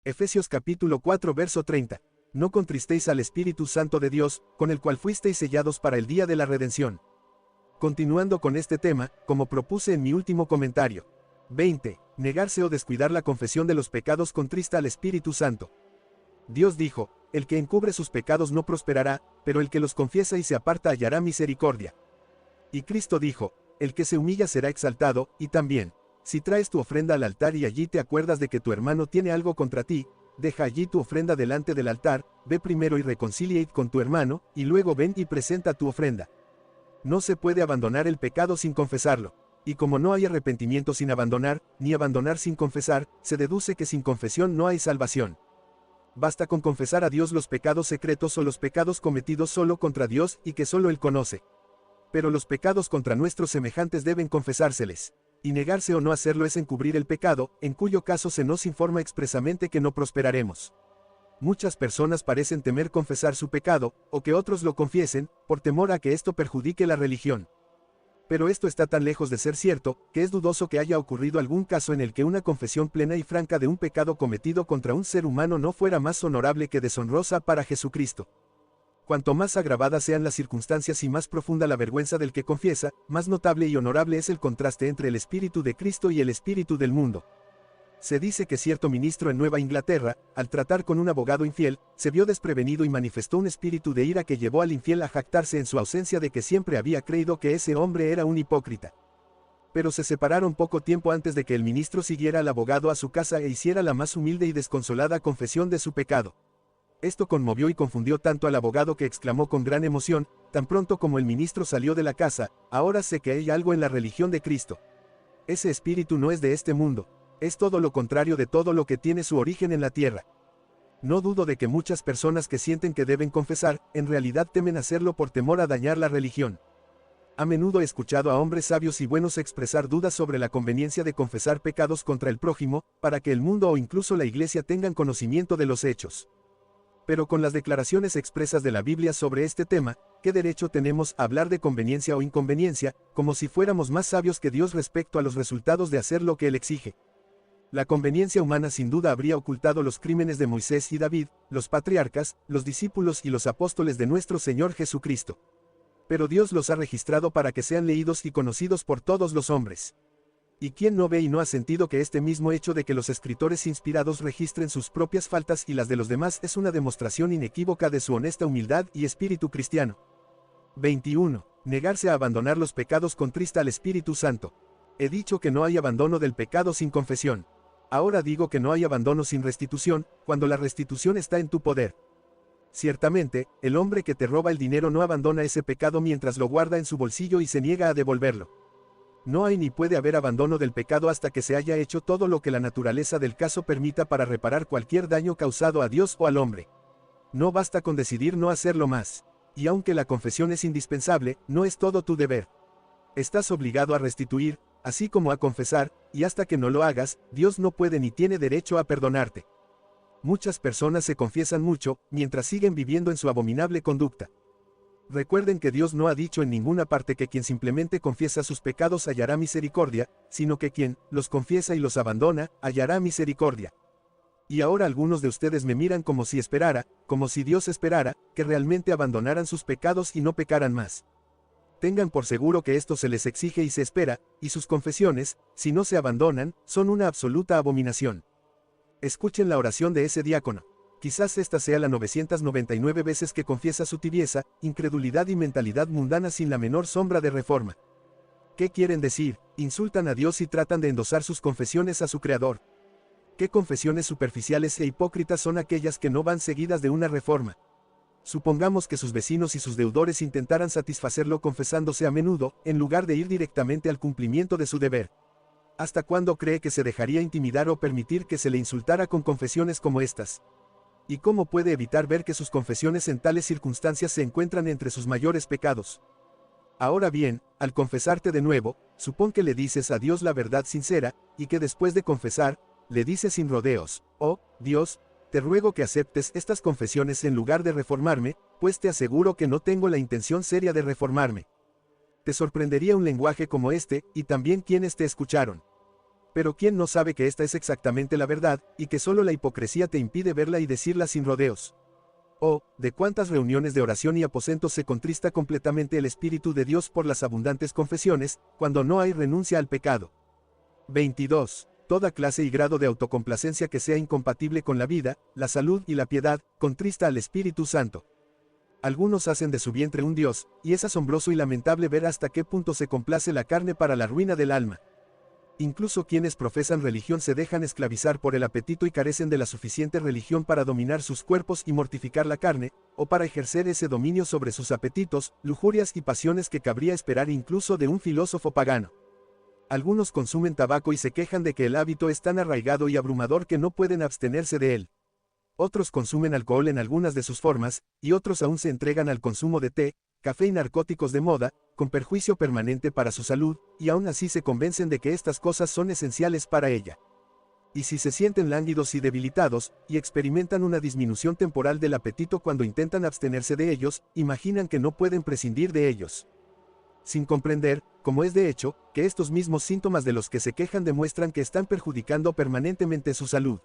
Efesios capítulo 4 verso 30. No contristéis al Espíritu Santo de Dios, con el cual fuisteis sellados para el día de la redención. Continuando con este tema, como propuse en mi último comentario. 20. Negarse o descuidar la confesión de los pecados contrista al Espíritu Santo. Dios dijo, el que encubre sus pecados no prosperará, pero el que los confiesa y se aparta hallará misericordia. Y Cristo dijo, el que se humilla será exaltado, y también, si traes tu ofrenda al altar y allí te acuerdas de que tu hermano tiene algo contra ti, deja allí tu ofrenda delante del altar, ve primero y reconcíliate con tu hermano, y luego ven y presenta tu ofrenda. No se puede abandonar el pecado sin confesarlo. Y como no hay arrepentimiento sin abandonar, ni abandonar sin confesar, se deduce que sin confesión no hay salvación. Basta con confesar a Dios los pecados secretos o los pecados cometidos solo contra Dios y que solo Él conoce. Pero los pecados contra nuestros semejantes deben confesárseles. Y negarse o no hacerlo es encubrir el pecado, en cuyo caso se nos informa expresamente que no prosperaremos. Muchas personas parecen temer confesar su pecado, o que otros lo confiesen, por temor a que esto perjudique la religión. Pero esto está tan lejos de ser cierto, que es dudoso que haya ocurrido algún caso en el que una confesión plena y franca de un pecado cometido contra un ser humano no fuera más honorable que deshonrosa para Jesucristo. Cuanto más agravadas sean las circunstancias y más profunda la vergüenza del que confiesa, más notable y honorable es el contraste entre el espíritu de Cristo y el espíritu del mundo. Se dice que cierto ministro en Nueva Inglaterra, al tratar con un abogado infiel, se vio desprevenido y manifestó un espíritu de ira que llevó al infiel a jactarse en su ausencia de que siempre había creído que ese hombre era un hipócrita. Pero se separaron poco tiempo antes de que el ministro siguiera al abogado a su casa e hiciera la más humilde y desconsolada confesión de su pecado. Esto conmovió y confundió tanto al abogado que exclamó con gran emoción, tan pronto como el ministro salió de la casa, ahora sé que hay algo en la religión de Cristo. Ese espíritu no es de este mundo. Es todo lo contrario de todo lo que tiene su origen en la tierra. No dudo de que muchas personas que sienten que deben confesar, en realidad temen hacerlo por temor a dañar la religión. A menudo he escuchado a hombres sabios y buenos expresar dudas sobre la conveniencia de confesar pecados contra el prójimo, para que el mundo o incluso la iglesia tengan conocimiento de los hechos. Pero con las declaraciones expresas de la Biblia sobre este tema, ¿qué derecho tenemos a hablar de conveniencia o inconveniencia, como si fuéramos más sabios que Dios respecto a los resultados de hacer lo que Él exige? La conveniencia humana sin duda habría ocultado los crímenes de Moisés y David, los patriarcas, los discípulos y los apóstoles de nuestro Señor Jesucristo. Pero Dios los ha registrado para que sean leídos y conocidos por todos los hombres. ¿Y quién no ve y no ha sentido que este mismo hecho de que los escritores inspirados registren sus propias faltas y las de los demás es una demostración inequívoca de su honesta humildad y espíritu cristiano? 21. Negarse a abandonar los pecados contrista al Espíritu Santo. He dicho que no hay abandono del pecado sin confesión. Ahora digo que no hay abandono sin restitución, cuando la restitución está en tu poder. Ciertamente, el hombre que te roba el dinero no abandona ese pecado mientras lo guarda en su bolsillo y se niega a devolverlo. No hay ni puede haber abandono del pecado hasta que se haya hecho todo lo que la naturaleza del caso permita para reparar cualquier daño causado a Dios o al hombre. No basta con decidir no hacerlo más. Y aunque la confesión es indispensable, no es todo tu deber. Estás obligado a restituir, así como a confesar, y hasta que no lo hagas, Dios no puede ni tiene derecho a perdonarte. Muchas personas se confiesan mucho, mientras siguen viviendo en su abominable conducta. Recuerden que Dios no ha dicho en ninguna parte que quien simplemente confiesa sus pecados hallará misericordia, sino que quien los confiesa y los abandona, hallará misericordia. Y ahora algunos de ustedes me miran como si esperara, como si Dios esperara, que realmente abandonaran sus pecados y no pecaran más. Tengan por seguro que esto se les exige y se espera, y sus confesiones, si no se abandonan, son una absoluta abominación. Escuchen la oración de ese diácono. Quizás esta sea la 999 veces que confiesa su tibieza, incredulidad y mentalidad mundana sin la menor sombra de reforma. ¿Qué quieren decir? Insultan a Dios y tratan de endosar sus confesiones a su Creador. ¿Qué confesiones superficiales e hipócritas son aquellas que no van seguidas de una reforma? Supongamos que sus vecinos y sus deudores intentaran satisfacerlo confesándose a menudo, en lugar de ir directamente al cumplimiento de su deber. ¿Hasta cuándo cree que se dejaría intimidar o permitir que se le insultara con confesiones como estas? ¿Y cómo puede evitar ver que sus confesiones en tales circunstancias se encuentran entre sus mayores pecados? Ahora bien, al confesarte de nuevo, supón que le dices a Dios la verdad sincera, y que después de confesar, le dices sin rodeos: «Oh, Dios, te ruego que aceptes estas confesiones en lugar de reformarme, pues te aseguro que no tengo la intención seria de reformarme». Te sorprendería un lenguaje como este, y también quienes te escucharon. Pero ¿quién no sabe que esta es exactamente la verdad, y que solo la hipocresía te impide verla y decirla sin rodeos? Oh, de cuántas reuniones de oración y aposentos se contrista completamente el Espíritu de Dios por las abundantes confesiones, cuando no hay renuncia al pecado. 22. Toda clase y grado de autocomplacencia que sea incompatible con la vida, la salud y la piedad, contrista al Espíritu Santo. Algunos hacen de su vientre un Dios, y es asombroso y lamentable ver hasta qué punto se complace la carne para la ruina del alma. Incluso quienes profesan religión se dejan esclavizar por el apetito y carecen de la suficiente religión para dominar sus cuerpos y mortificar la carne, o para ejercer ese dominio sobre sus apetitos, lujurias y pasiones que cabría esperar incluso de un filósofo pagano. Algunos consumen tabaco y se quejan de que el hábito es tan arraigado y abrumador que no pueden abstenerse de él. Otros consumen alcohol en algunas de sus formas, y otros aún se entregan al consumo de té, café y narcóticos de moda, con perjuicio permanente para su salud, y aún así se convencen de que estas cosas son esenciales para ella. Y si se sienten lánguidos y debilitados, y experimentan una disminución temporal del apetito cuando intentan abstenerse de ellos, imaginan que no pueden prescindir de ellos. Sin comprender, como es de hecho, que estos mismos síntomas de los que se quejan demuestran que están perjudicando permanentemente su salud.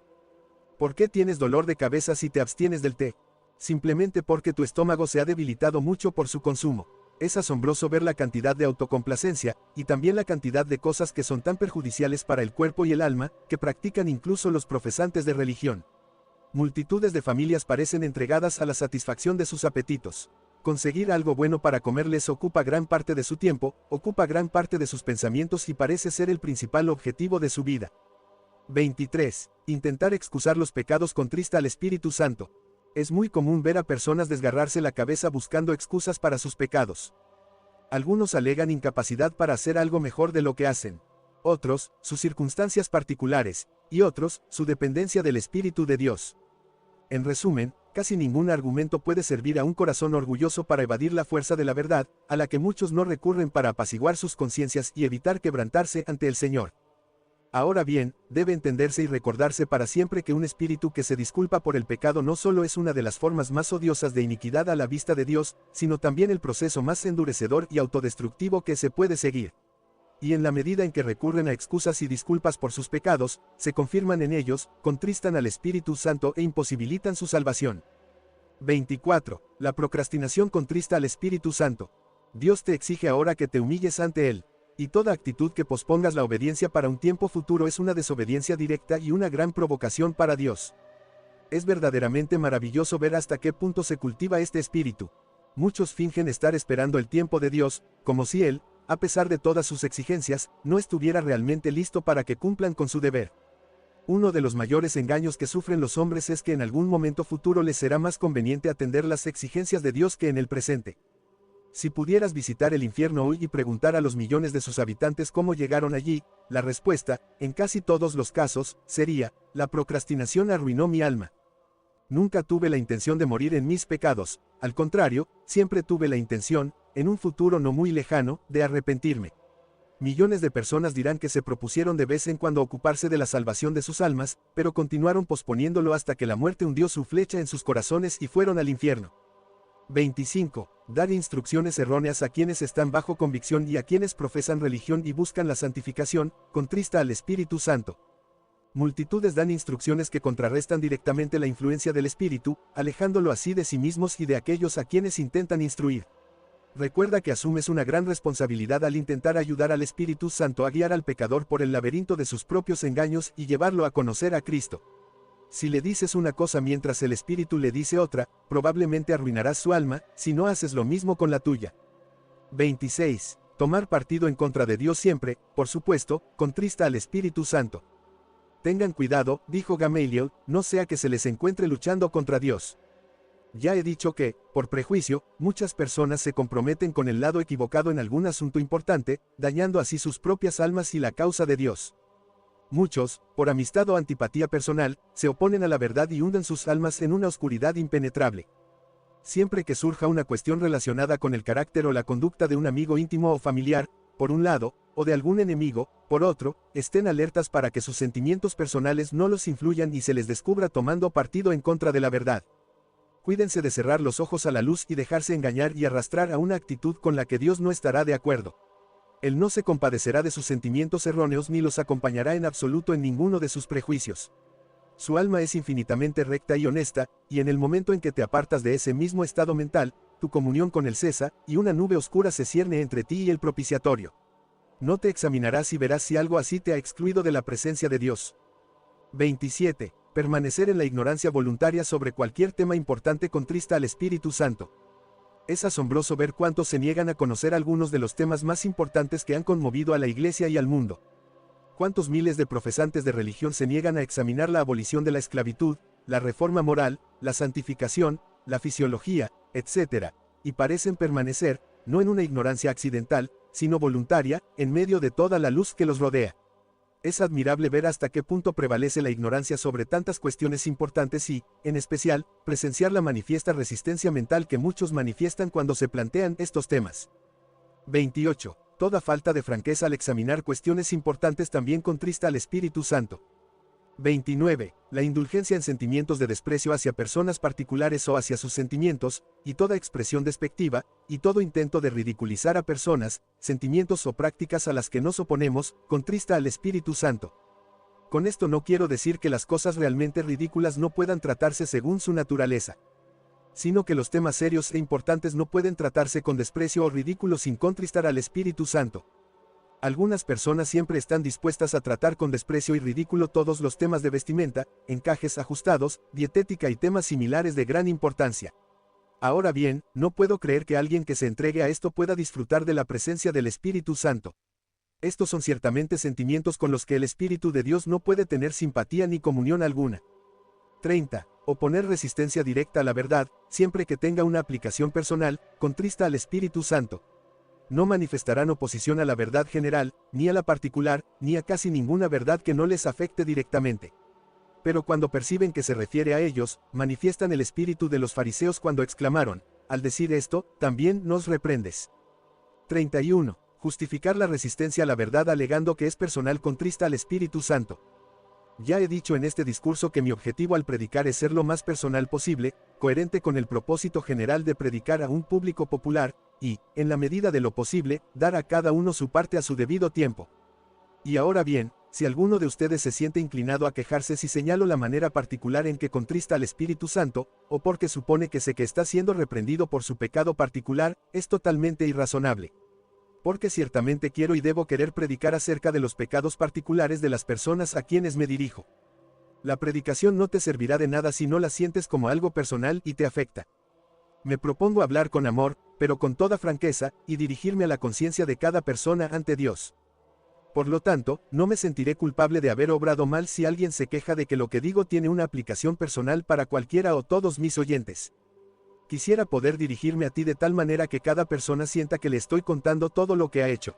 ¿Por qué tienes dolor de cabeza si te abstienes del té? Simplemente porque tu estómago se ha debilitado mucho por su consumo. Es asombroso ver la cantidad de autocomplacencia, y también la cantidad de cosas que son tan perjudiciales para el cuerpo y el alma, que practican incluso los profesantes de religión. Multitudes de familias parecen entregadas a la satisfacción de sus apetitos. Conseguir algo bueno para comer les ocupa gran parte de su tiempo, ocupa gran parte de sus pensamientos y parece ser el principal objetivo de su vida. 23. Intentar excusar los pecados contrista al Espíritu Santo. Es muy común ver a personas desgarrarse la cabeza buscando excusas para sus pecados. Algunos alegan incapacidad para hacer algo mejor de lo que hacen. Otros, sus circunstancias particulares, y otros, su dependencia del Espíritu de Dios. En resumen, casi ningún argumento puede servir a un corazón orgulloso para evadir la fuerza de la verdad, a la que muchos no recurren para apaciguar sus conciencias y evitar quebrantarse ante el Señor. Ahora bien, debe entenderse y recordarse para siempre que un espíritu que se disculpa por el pecado no solo es una de las formas más odiosas de iniquidad a la vista de Dios, sino también el proceso más endurecedor y autodestructivo que se puede seguir. Y en la medida en que recurren a excusas y disculpas por sus pecados, se confirman en ellos, contristan al Espíritu Santo e imposibilitan su salvación. 24. La procrastinación contrista al Espíritu Santo. Dios te exige ahora que te humilles ante Él. Y toda actitud que pospongas la obediencia para un tiempo futuro es una desobediencia directa y una gran provocación para Dios. Es verdaderamente maravilloso ver hasta qué punto se cultiva este espíritu. Muchos fingen estar esperando el tiempo de Dios, como si Él, a pesar de todas sus exigencias, no estuviera realmente listo para que cumplan con su deber. Uno de los mayores engaños que sufren los hombres es que en algún momento futuro les será más conveniente atender las exigencias de Dios que en el presente. Si pudieras visitar el infierno hoy y preguntar a los millones de sus habitantes cómo llegaron allí, la respuesta, en casi todos los casos, sería: la procrastinación arruinó mi alma. Nunca tuve la intención de morir en mis pecados, al contrario, siempre tuve la intención, en un futuro no muy lejano, de arrepentirme. Millones de personas dirán que se propusieron de vez en cuando ocuparse de la salvación de sus almas, pero continuaron posponiéndolo hasta que la muerte hundió su flecha en sus corazones y fueron al infierno. 25. Dar instrucciones erróneas a quienes están bajo convicción y a quienes profesan religión y buscan la santificación, contrista al Espíritu Santo. Multitudes dan instrucciones que contrarrestan directamente la influencia del Espíritu, alejándolo así de sí mismos y de aquellos a quienes intentan instruir. Recuerda que asumes una gran responsabilidad al intentar ayudar al Espíritu Santo a guiar al pecador por el laberinto de sus propios engaños y llevarlo a conocer a Cristo. Si le dices una cosa mientras el Espíritu le dice otra, probablemente arruinarás su alma, si no haces lo mismo con la tuya. 26. Tomar partido en contra de Dios siempre, por supuesto, contrista al Espíritu Santo. Tengan cuidado, dijo Gamaliel, no sea que se les encuentre luchando contra Dios. Ya he dicho que, por prejuicio, muchas personas se comprometen con el lado equivocado en algún asunto importante, dañando así sus propias almas y la causa de Dios. Muchos, por amistad o antipatía personal, se oponen a la verdad y hunden sus almas en una oscuridad impenetrable. Siempre que surja una cuestión relacionada con el carácter o la conducta de un amigo íntimo o familiar, por un lado, o de algún enemigo, por otro, estén alertas para que sus sentimientos personales no los influyan y se les descubra tomando partido en contra de la verdad. Cuídense de cerrar los ojos a la luz y dejarse engañar y arrastrar a una actitud con la que Dios no estará de acuerdo. Él no se compadecerá de sus sentimientos erróneos ni los acompañará en absoluto en ninguno de sus prejuicios. Su alma es infinitamente recta y honesta, y en el momento en que te apartas de ese mismo estado mental, tu comunión con él cesa, y una nube oscura se cierne entre ti y el propiciatorio. No te examinarás y verás si algo así te ha excluido de la presencia de Dios. 27. Permanecer en la ignorancia voluntaria sobre cualquier tema importante contrista al Espíritu Santo. Es asombroso ver cuántos se niegan a conocer algunos de los temas más importantes que han conmovido a la Iglesia y al mundo. Cuántos miles de profesantes de religión se niegan a examinar la abolición de la esclavitud, la reforma moral, la santificación, la fisiología, etc., y parecen permanecer, no en una ignorancia accidental, sino voluntaria, en medio de toda la luz que los rodea. Es admirable ver hasta qué punto prevalece la ignorancia sobre tantas cuestiones importantes y, en especial, presenciar la manifiesta resistencia mental que muchos manifiestan cuando se plantean estos temas. 28. Toda falta de franqueza al examinar cuestiones importantes también contrista al Espíritu Santo. 29. La indulgencia en sentimientos de desprecio hacia personas particulares o hacia sus sentimientos, y toda expresión despectiva, y todo intento de ridiculizar a personas, sentimientos o prácticas a las que nos oponemos, contrista al Espíritu Santo. Con esto no quiero decir que las cosas realmente ridículas no puedan tratarse según su naturaleza, sino que los temas serios e importantes no pueden tratarse con desprecio o ridículo sin contristar al Espíritu Santo. Algunas personas siempre están dispuestas a tratar con desprecio y ridículo todos los temas de vestimenta, encajes ajustados, dietética y temas similares de gran importancia. Ahora bien, no puedo creer que alguien que se entregue a esto pueda disfrutar de la presencia del Espíritu Santo. Estos son ciertamente sentimientos con los que el Espíritu de Dios no puede tener simpatía ni comunión alguna. 30. Oponer resistencia directa a la verdad, siempre que tenga una aplicación personal, contrista al Espíritu Santo. No manifestarán oposición a la verdad general, ni a la particular, ni a casi ninguna verdad que no les afecte directamente. Pero cuando perciben que se refiere a ellos, manifiestan el espíritu de los fariseos cuando exclamaron: al decir esto, también nos reprendes. 31. Justificar la resistencia a la verdad alegando que es personal contrista al Espíritu Santo. Ya he dicho en este discurso que mi objetivo al predicar es ser lo más personal posible, coherente con el propósito general de predicar a un público popular, y, en la medida de lo posible, dar a cada uno su parte a su debido tiempo. Y ahora bien, si alguno de ustedes se siente inclinado a quejarse si señalo la manera particular en que contrista al Espíritu Santo, o porque supone que sé que está siendo reprendido por su pecado particular, es totalmente irrazonable. Porque ciertamente quiero y debo querer predicar acerca de los pecados particulares de las personas a quienes me dirijo. La predicación no te servirá de nada si no la sientes como algo personal y te afecta. Me propongo hablar con amor, pero con toda franqueza, y dirigirme a la conciencia de cada persona ante Dios. Por lo tanto, no me sentiré culpable de haber obrado mal si alguien se queja de que lo que digo tiene una aplicación personal para cualquiera o todos mis oyentes. Quisiera poder dirigirme a ti de tal manera que cada persona sienta que le estoy contando todo lo que ha hecho.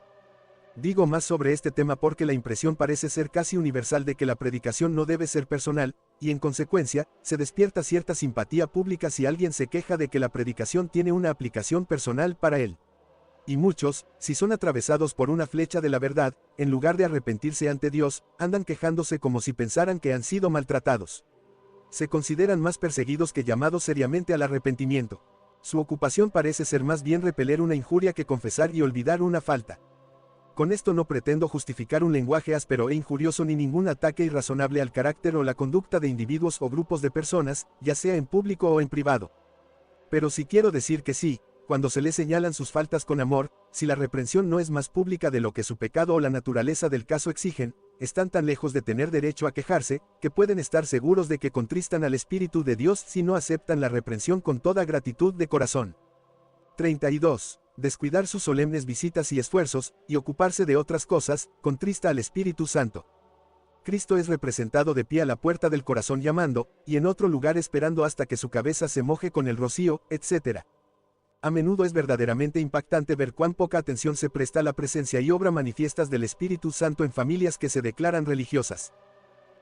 Digo más sobre este tema porque la impresión parece ser casi universal de que la predicación no debe ser personal, y en consecuencia, se despierta cierta simpatía pública si alguien se queja de que la predicación tiene una aplicación personal para él. Y muchos, si son atravesados por una flecha de la verdad, en lugar de arrepentirse ante Dios, andan quejándose como si pensaran que han sido maltratados. Se consideran más perseguidos que llamados seriamente al arrepentimiento. Su ocupación parece ser más bien repeler una injuria que confesar y olvidar una falta. Con esto no pretendo justificar un lenguaje áspero e injurioso ni ningún ataque irrazonable al carácter o la conducta de individuos o grupos de personas, ya sea en público o en privado. Pero sí quiero decir que sí, cuando se les señalan sus faltas con amor, si la reprensión no es más pública de lo que su pecado o la naturaleza del caso exigen, están tan lejos de tener derecho a quejarse, que pueden estar seguros de que contristan al Espíritu de Dios si no aceptan la reprensión con toda gratitud de corazón. 32. Descuidar sus solemnes visitas y esfuerzos, y ocuparse de otras cosas, contrista al Espíritu Santo. Cristo es representado de pie a la puerta del corazón llamando, y en otro lugar esperando hasta que su cabeza se moje con el rocío, etc. A menudo es verdaderamente impactante ver cuán poca atención se presta a la presencia y obra manifiestas del Espíritu Santo en familias que se declaran religiosas.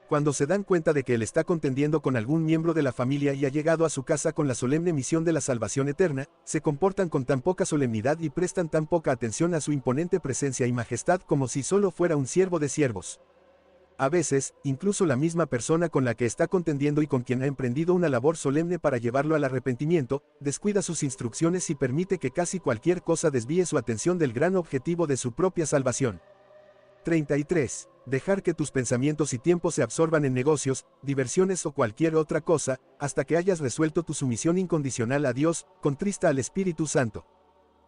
Cuando se dan cuenta de que Él está contendiendo con algún miembro de la familia y ha llegado a su casa con la solemne misión de la salvación eterna, se comportan con tan poca solemnidad y prestan tan poca atención a su imponente presencia y majestad como si solo fuera un siervo de siervos. A veces, incluso la misma persona con la que está contendiendo y con quien ha emprendido una labor solemne para llevarlo al arrepentimiento, descuida sus instrucciones y permite que casi cualquier cosa desvíe su atención del gran objetivo de su propia salvación. 33. Dejar que tus pensamientos y tiempo se absorban en negocios, diversiones o cualquier otra cosa, hasta que hayas resuelto tu sumisión incondicional a Dios, contrista al Espíritu Santo.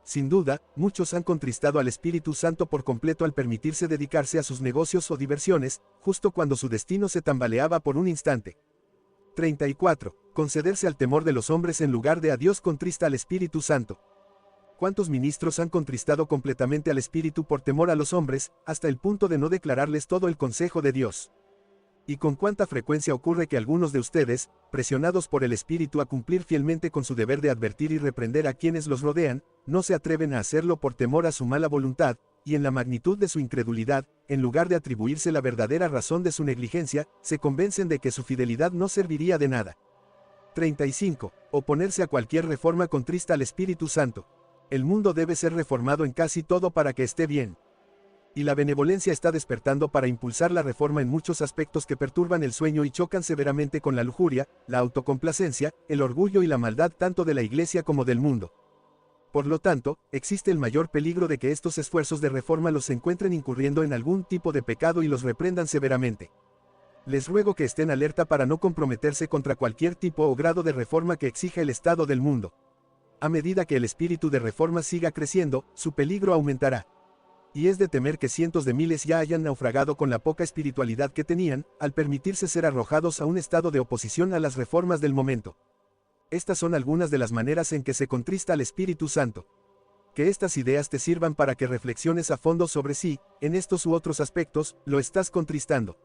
Sin duda, muchos han contristado al Espíritu Santo por completo al permitirse dedicarse a sus negocios o diversiones, justo cuando su destino se tambaleaba por un instante. 34. Concederse al temor de los hombres en lugar de a Dios contrista al Espíritu Santo. ¿Cuántos ministros han contristado completamente al Espíritu por temor a los hombres, hasta el punto de no declararles todo el consejo de Dios? ¿Y con cuánta frecuencia ocurre que algunos de ustedes, presionados por el Espíritu a cumplir fielmente con su deber de advertir y reprender a quienes los rodean, no se atreven a hacerlo por temor a su mala voluntad, y en la magnitud de su incredulidad, en lugar de atribuirse la verdadera razón de su negligencia, se convencen de que su fidelidad no serviría de nada? 35. Oponerse a cualquier reforma contrista al Espíritu Santo. El mundo debe ser reformado en casi todo para que esté bien. Y la benevolencia está despertando para impulsar la reforma en muchos aspectos que perturban el sueño y chocan severamente con la lujuria, la autocomplacencia, el orgullo y la maldad tanto de la Iglesia como del mundo. Por lo tanto, existe el mayor peligro de que estos esfuerzos de reforma los encuentren incurriendo en algún tipo de pecado y los reprendan severamente. Les ruego que estén alerta para no comprometerse contra cualquier tipo o grado de reforma que exija el estado del mundo. A medida que el espíritu de reforma siga creciendo, su peligro aumentará. Y es de temer que cientos de miles ya hayan naufragado con la poca espiritualidad que tenían, al permitirse ser arrojados a un estado de oposición a las reformas del momento. Estas son algunas de las maneras en que se contrista al Espíritu Santo. Que estas ideas te sirvan para que reflexiones a fondo sobre si, en estos u otros aspectos, lo estás contristando.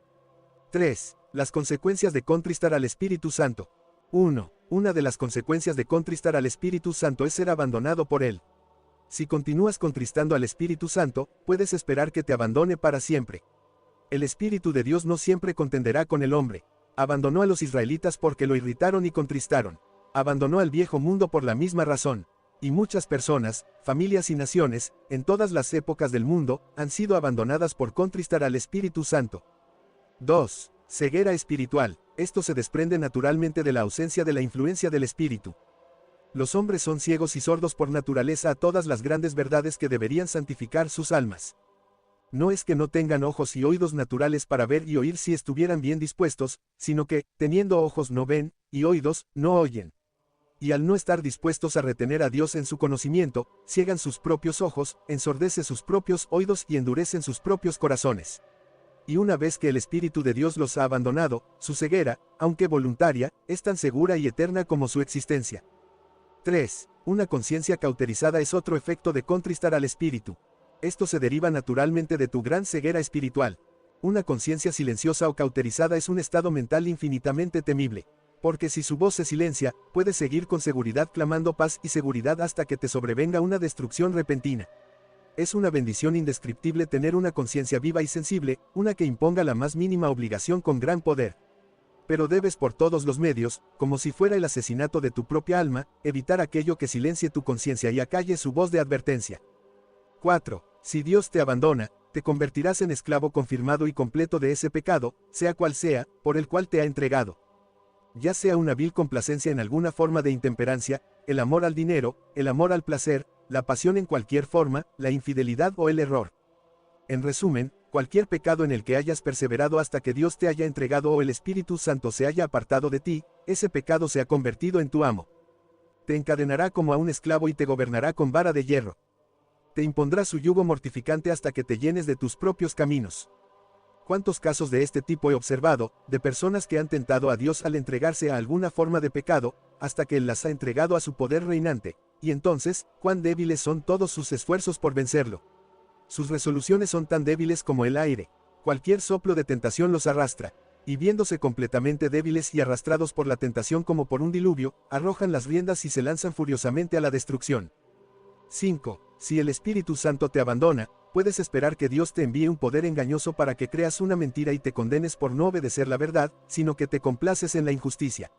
3. Las consecuencias de contristar al Espíritu Santo. 1. Una de las consecuencias de contristar al Espíritu Santo es ser abandonado por Él. Si continúas contristando al Espíritu Santo, puedes esperar que te abandone para siempre. El Espíritu de Dios no siempre contenderá con el hombre. Abandonó a los israelitas porque lo irritaron y contristaron. Abandonó al viejo mundo por la misma razón. Y muchas personas, familias y naciones, en todas las épocas del mundo, han sido abandonadas por contristar al Espíritu Santo. 2. Ceguera espiritual. Esto se desprende naturalmente de la ausencia de la influencia del Espíritu. Los hombres son ciegos y sordos por naturaleza a todas las grandes verdades que deberían santificar sus almas. No es que no tengan ojos y oídos naturales para ver y oír si estuvieran bien dispuestos, sino que, teniendo ojos no ven, y oídos, no oyen. Y al no estar dispuestos a retener a Dios en su conocimiento, ciegan sus propios ojos, ensordecen sus propios oídos y endurecen sus propios corazones. Y una vez que el Espíritu de Dios los ha abandonado, su ceguera, aunque voluntaria, es tan segura y eterna como su existencia. 3. Una conciencia cauterizada es otro efecto de contristar al Espíritu. Esto se deriva naturalmente de tu gran ceguera espiritual. Una conciencia silenciosa o cauterizada es un estado mental infinitamente temible. Porque si su voz se silencia, puedes seguir con seguridad clamando paz y seguridad hasta que te sobrevenga una destrucción repentina. Es una bendición indescriptible tener una conciencia viva y sensible, una que imponga la más mínima obligación con gran poder. Pero debes por todos los medios, como si fuera el asesinato de tu propia alma, evitar aquello que silencie tu conciencia y acalle su voz de advertencia. 4. Si Dios te abandona, te convertirás en esclavo confirmado y completo de ese pecado, sea cual sea, por el cual te ha entregado. Ya sea una vil complacencia en alguna forma de intemperancia, el amor al dinero, el amor al placer, la pasión en cualquier forma, la infidelidad o el error. En resumen, cualquier pecado en el que hayas perseverado hasta que Dios te haya entregado o el Espíritu Santo se haya apartado de ti, ese pecado se ha convertido en tu amo. Te encadenará como a un esclavo y te gobernará con vara de hierro. Te impondrá su yugo mortificante hasta que te llenes de tus propios caminos. ¿Cuántos casos de este tipo he observado, de personas que han tentado a Dios al entregarse a alguna forma de pecado, hasta que Él las ha entregado a su poder reinante, y entonces, cuán débiles son todos sus esfuerzos por vencerlo? Sus resoluciones son tan débiles como el aire. Cualquier soplo de tentación los arrastra, y viéndose completamente débiles y arrastrados por la tentación como por un diluvio, arrojan las riendas y se lanzan furiosamente a la destrucción. 5. Si el Espíritu Santo te abandona, puedes esperar que Dios te envíe un poder engañoso para que creas una mentira y te condenes por no obedecer la verdad, sino que te complaces en la injusticia.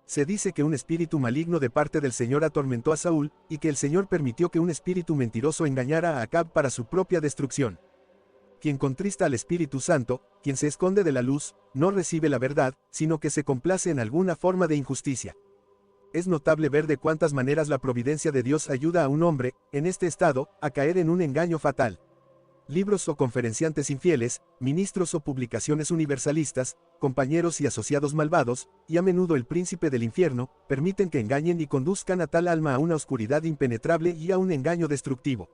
Se dice que un espíritu maligno de parte del Señor atormentó a Saúl, y que el Señor permitió que un espíritu mentiroso engañara a Acab para su propia destrucción. Quien contrista al Espíritu Santo, quien se esconde de la luz, no recibe la verdad, sino que se complace en alguna forma de injusticia. Es notable ver de cuántas maneras la providencia de Dios ayuda a un hombre, en este estado, a caer en un engaño fatal. Libros o conferenciantes infieles, ministros o publicaciones universalistas, compañeros y asociados malvados, y a menudo el príncipe del infierno, permiten que engañen y conduzcan a tal alma a una oscuridad impenetrable y a un engaño destructivo.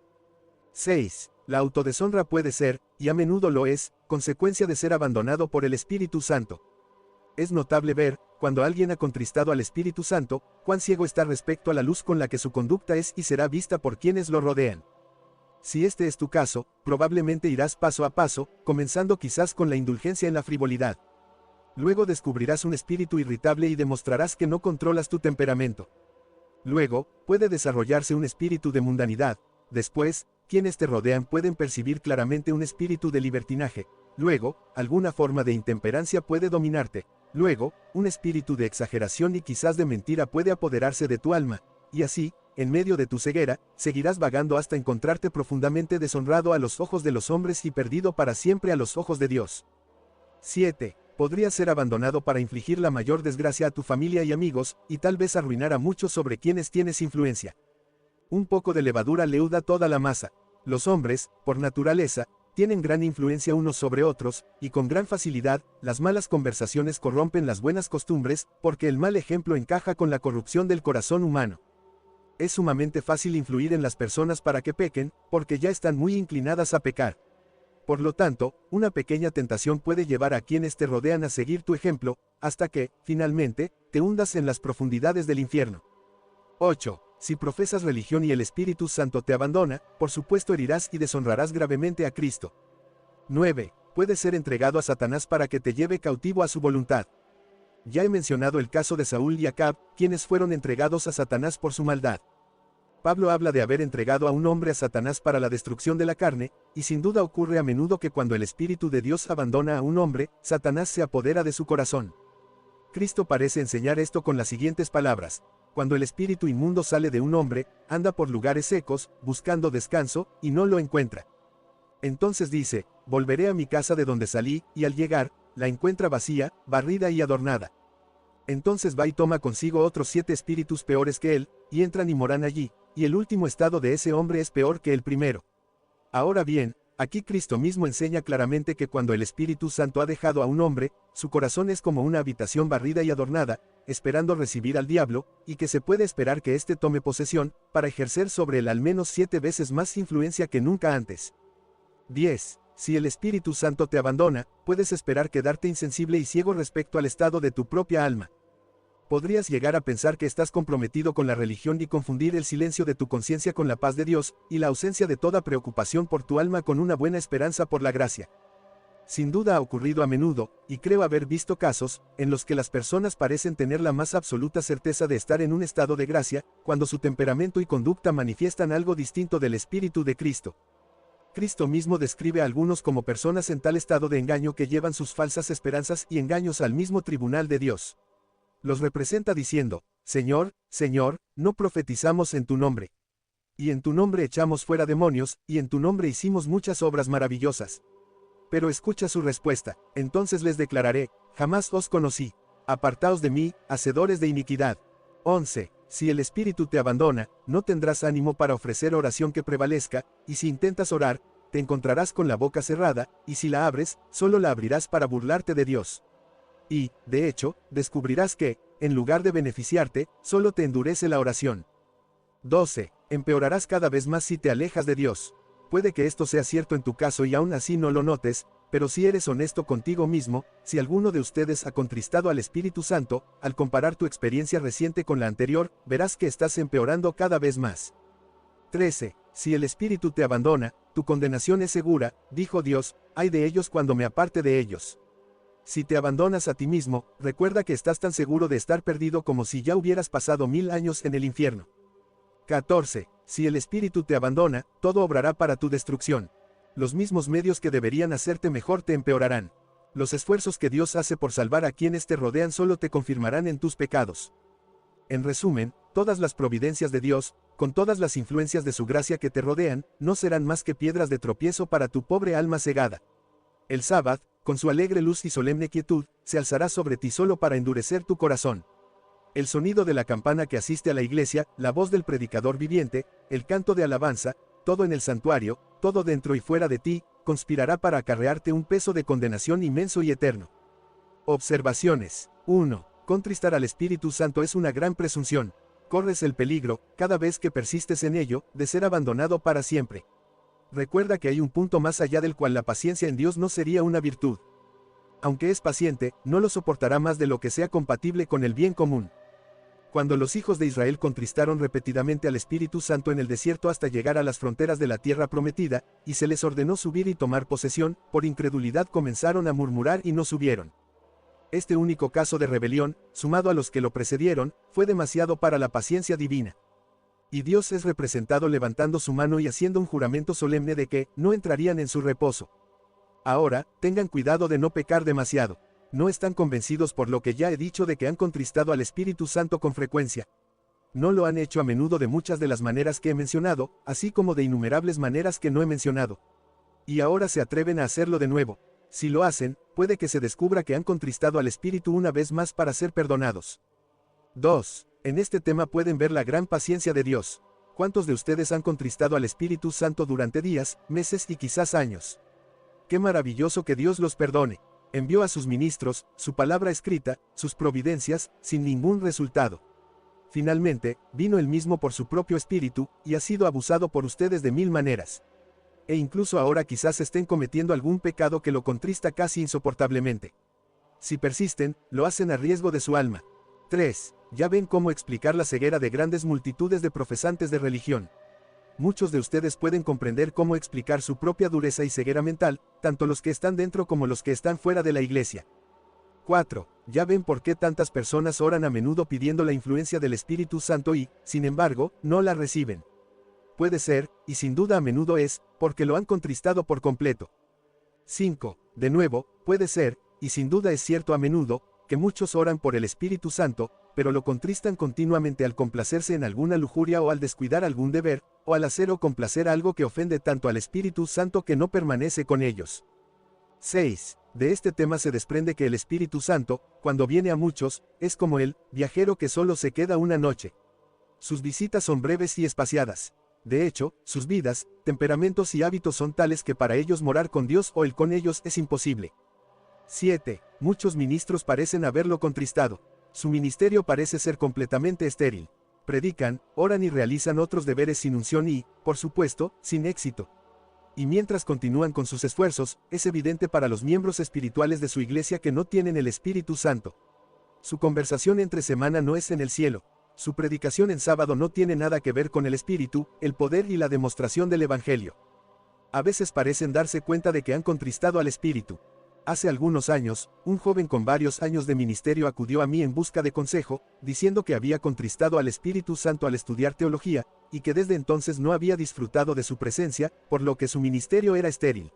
6. La autodeshonra puede ser, y a menudo lo es, consecuencia de ser abandonado por el Espíritu Santo. Es notable ver, cuando alguien ha contristado al Espíritu Santo, cuán ciego está respecto a la luz con la que su conducta es y será vista por quienes lo rodean. Si este es tu caso, probablemente irás paso a paso, comenzando quizás con la indulgencia en la frivolidad. Luego descubrirás un espíritu irritable y demostrarás que no controlas tu temperamento. Luego, puede desarrollarse un espíritu de mundanidad. Después, quienes te rodean pueden percibir claramente un espíritu de libertinaje. Luego, alguna forma de intemperancia puede dominarte. Luego, un espíritu de exageración y quizás de mentira puede apoderarse de tu alma. Y así, en medio de tu ceguera, seguirás vagando hasta encontrarte profundamente deshonrado a los ojos de los hombres y perdido para siempre a los ojos de Dios. 7. Podrías ser abandonado para infligir la mayor desgracia a tu familia y amigos, y tal vez arruinar a muchos sobre quienes tienes influencia. Un poco de levadura leuda toda la masa. Los hombres, por naturaleza, tienen gran influencia unos sobre otros, y con gran facilidad, las malas conversaciones corrompen las buenas costumbres, porque el mal ejemplo encaja con la corrupción del corazón humano. Es sumamente fácil influir en las personas para que pequen, porque ya están muy inclinadas a pecar. Por lo tanto, una pequeña tentación puede llevar a quienes te rodean a seguir tu ejemplo, hasta que, finalmente, te hundas en las profundidades del infierno. 8. Si profesas religión y el Espíritu Santo te abandona, por supuesto herirás y deshonrarás gravemente a Cristo. 9. Puedes ser entregado a Satanás para que te lleve cautivo a su voluntad. Ya he mencionado el caso de Saúl y Acab, quienes fueron entregados a Satanás por su maldad. Pablo habla de haber entregado a un hombre a Satanás para la destrucción de la carne, y sin duda ocurre a menudo que cuando el Espíritu de Dios abandona a un hombre, Satanás se apodera de su corazón. Cristo parece enseñar esto con las siguientes palabras: cuando el espíritu inmundo sale de un hombre, anda por lugares secos, buscando descanso, y no lo encuentra. Entonces dice: volveré a mi casa de donde salí, y al llegar, la encuentra vacía, barrida y adornada. Entonces va y toma consigo otros 7 espíritus peores que él, y entran y moran allí, y el último estado de ese hombre es peor que el primero. Ahora bien, aquí Cristo mismo enseña claramente que cuando el Espíritu Santo ha dejado a un hombre, su corazón es como una habitación barrida y adornada, esperando recibir al diablo, y que se puede esperar que éste tome posesión, para ejercer sobre él al menos 7 veces más influencia que nunca antes. 10. Si el Espíritu Santo te abandona, puedes esperar quedarte insensible y ciego respecto al estado de tu propia alma. Podrías llegar a pensar que estás comprometido con la religión y confundir el silencio de tu conciencia con la paz de Dios, y la ausencia de toda preocupación por tu alma con una buena esperanza por la gracia. Sin duda ha ocurrido a menudo, y creo haber visto casos, en los que las personas parecen tener la más absoluta certeza de estar en un estado de gracia, cuando su temperamento y conducta manifiestan algo distinto del Espíritu de Cristo. Cristo mismo describe a algunos como personas en tal estado de engaño que llevan sus falsas esperanzas y engaños al mismo tribunal de Dios. Los representa diciendo: Señor, Señor, no profetizamos en tu nombre. Y en tu nombre echamos fuera demonios, y en tu nombre hicimos muchas obras maravillosas. Pero escucha su respuesta: entonces les declararé: jamás os conocí. Apartaos de mí, hacedores de iniquidad. 11. Si el Espíritu te abandona, no tendrás ánimo para ofrecer oración que prevalezca, y si intentas orar, te encontrarás con la boca cerrada, y si la abres, solo la abrirás para burlarte de Dios. Y, de hecho, descubrirás que, en lugar de beneficiarte, solo te endurece la oración. 12. Empeorarás cada vez más si te alejas de Dios. Puede que esto sea cierto en tu caso y aún así no lo notes, pero si eres honesto contigo mismo, si alguno de ustedes ha contristado al Espíritu Santo, al comparar tu experiencia reciente con la anterior, verás que estás empeorando cada vez más. 13. Si el Espíritu te abandona, tu condenación es segura, dijo Dios: ay de ellos cuando me aparte de ellos. Si te abandonas a ti mismo, recuerda que estás tan seguro de estar perdido como si ya hubieras pasado 1000 años en el infierno. 14. Si el Espíritu te abandona, todo obrará para tu destrucción. Los mismos medios que deberían hacerte mejor te empeorarán. Los esfuerzos que Dios hace por salvar a quienes te rodean solo te confirmarán en tus pecados. En resumen, todas las providencias de Dios, con todas las influencias de su gracia que te rodean, no serán más que piedras de tropiezo para tu pobre alma cegada. El sábado, con su alegre luz y solemne quietud, se alzará sobre ti solo para endurecer tu corazón. El sonido de la campana que asiste a la iglesia, la voz del predicador viviente, el canto de alabanza, todo en el santuario, todo dentro y fuera de ti, conspirará para acarrearte un peso de condenación inmenso y eterno. Observaciones. 1. Contristar al Espíritu Santo es una gran presunción. Corres el peligro, cada vez que persistes en ello, de ser abandonado para siempre. Recuerda que hay un punto más allá del cual la paciencia en Dios no sería una virtud. Aunque es paciente, no lo soportará más de lo que sea compatible con el bien común. Cuando los hijos de Israel contristaron repetidamente al Espíritu Santo en el desierto hasta llegar a las fronteras de la tierra prometida, y se les ordenó subir y tomar posesión, por incredulidad comenzaron a murmurar y no subieron. Este único caso de rebelión, sumado a los que lo precedieron, fue demasiado para la paciencia divina. Y Dios es representado levantando su mano y haciendo un juramento solemne de que no entrarían en su reposo. Ahora, tengan cuidado de no pecar demasiado. No están convencidos por lo que ya he dicho de que han contristado al Espíritu Santo con frecuencia. No lo han hecho a menudo de muchas de las maneras que he mencionado, así como de innumerables maneras que no he mencionado. Y ahora se atreven a hacerlo de nuevo. Si lo hacen, puede que se descubra que han contristado al Espíritu una vez más para ser perdonados. 2. En este tema pueden ver la gran paciencia de Dios. ¿Cuántos de ustedes han contristado al Espíritu Santo durante días, meses y quizás años? ¡Qué maravilloso que Dios los perdone! Envió a sus ministros, su palabra escrita, sus providencias, sin ningún resultado. Finalmente, vino él mismo por su propio espíritu, y ha sido abusado por ustedes de 1000 maneras. E incluso ahora quizás estén cometiendo algún pecado que lo contrista casi insoportablemente. Si persisten, lo hacen a riesgo de su alma. 3. Ya ven cómo explicar la ceguera de grandes multitudes de profesantes de religión. Muchos de ustedes pueden comprender cómo explicar su propia dureza y ceguera mental, tanto los que están dentro como los que están fuera de la iglesia. 4. Ya ven por qué tantas personas oran a menudo pidiendo la influencia del Espíritu Santo y, sin embargo, no la reciben. Puede ser, y sin duda a menudo es, porque lo han contristado por completo. 5. De nuevo, puede ser, y sin duda es cierto a menudo, que muchos oran por el Espíritu Santo, pero lo contristan continuamente al complacerse en alguna lujuria o al descuidar algún deber, o al hacer o complacer algo que ofende tanto al Espíritu Santo que no permanece con ellos. 6. De este tema se desprende que el Espíritu Santo, cuando viene a muchos, es como el viajero que solo se queda una noche. Sus visitas son breves y espaciadas. De hecho, sus vidas, temperamentos y hábitos son tales que para ellos morar con Dios o él con ellos es imposible. 7. Muchos ministros parecen haberlo contristado. Su ministerio parece ser completamente estéril. Predican, oran y realizan otros deberes sin unción y, por supuesto, sin éxito. Y mientras continúan con sus esfuerzos, es evidente para los miembros espirituales de su iglesia que no tienen el Espíritu Santo. Su conversación entre semana no es en el cielo. Su predicación en sábado no tiene nada que ver con el Espíritu, el poder y la demostración del Evangelio. A veces parecen darse cuenta de que han contristado al Espíritu. Hace algunos años, un joven con varios años de ministerio acudió a mí en busca de consejo, diciendo que había contristado al Espíritu Santo al estudiar teología, y que desde entonces no había disfrutado de su presencia, por lo que su ministerio era estéril.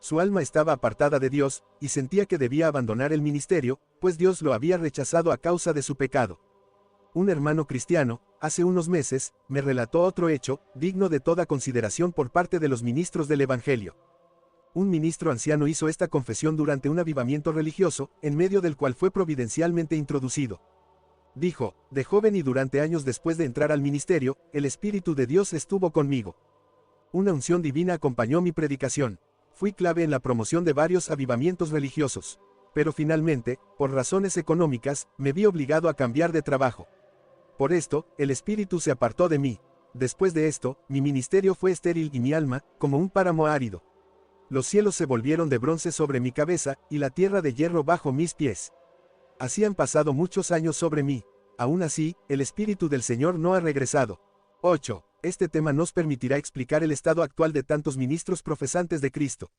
Su alma estaba apartada de Dios, y sentía que debía abandonar el ministerio, pues Dios lo había rechazado a causa de su pecado. Un hermano cristiano, hace unos meses, me relató otro hecho, digno de toda consideración por parte de los ministros del Evangelio. Un ministro anciano hizo esta confesión durante un avivamiento religioso, en medio del cual fue providencialmente introducido. Dijo, de joven y durante años después de entrar al ministerio, el Espíritu de Dios estuvo conmigo. Una unción divina acompañó mi predicación. Fui clave en la promoción de varios avivamientos religiosos. Pero finalmente, por razones económicas, me vi obligado a cambiar de trabajo. Por esto, el Espíritu se apartó de mí. Después de esto, mi ministerio fue estéril y mi alma, como un páramo árido. Los cielos se volvieron de bronce sobre mi cabeza, y la tierra de hierro bajo mis pies. Así han pasado muchos años sobre mí. Aún así, el Espíritu del Señor no ha regresado. 8. Este tema nos permitirá explicar el estado actual de tantos ministros profesantes de Cristo.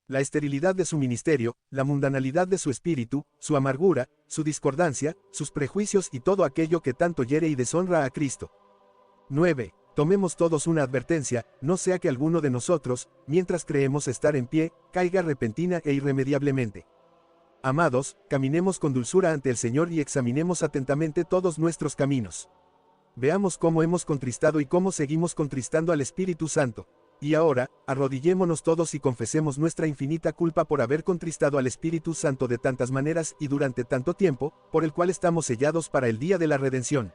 La esterilidad de su ministerio, la mundanalidad de su espíritu, su amargura, su discordancia, sus prejuicios y todo aquello que tanto hiere y deshonra a Cristo. 9. Tomemos todos una advertencia, no sea que alguno de nosotros, mientras creemos estar en pie, caiga repentina e irremediablemente. Amados, caminemos con dulzura ante el Señor y examinemos atentamente todos nuestros caminos. Veamos cómo hemos contristado y cómo seguimos contristando al Espíritu Santo. Y ahora, arrodillémonos todos y confesemos nuestra infinita culpa por haber contristado al Espíritu Santo de tantas maneras y durante tanto tiempo, por el cual estamos sellados para el día de la redención.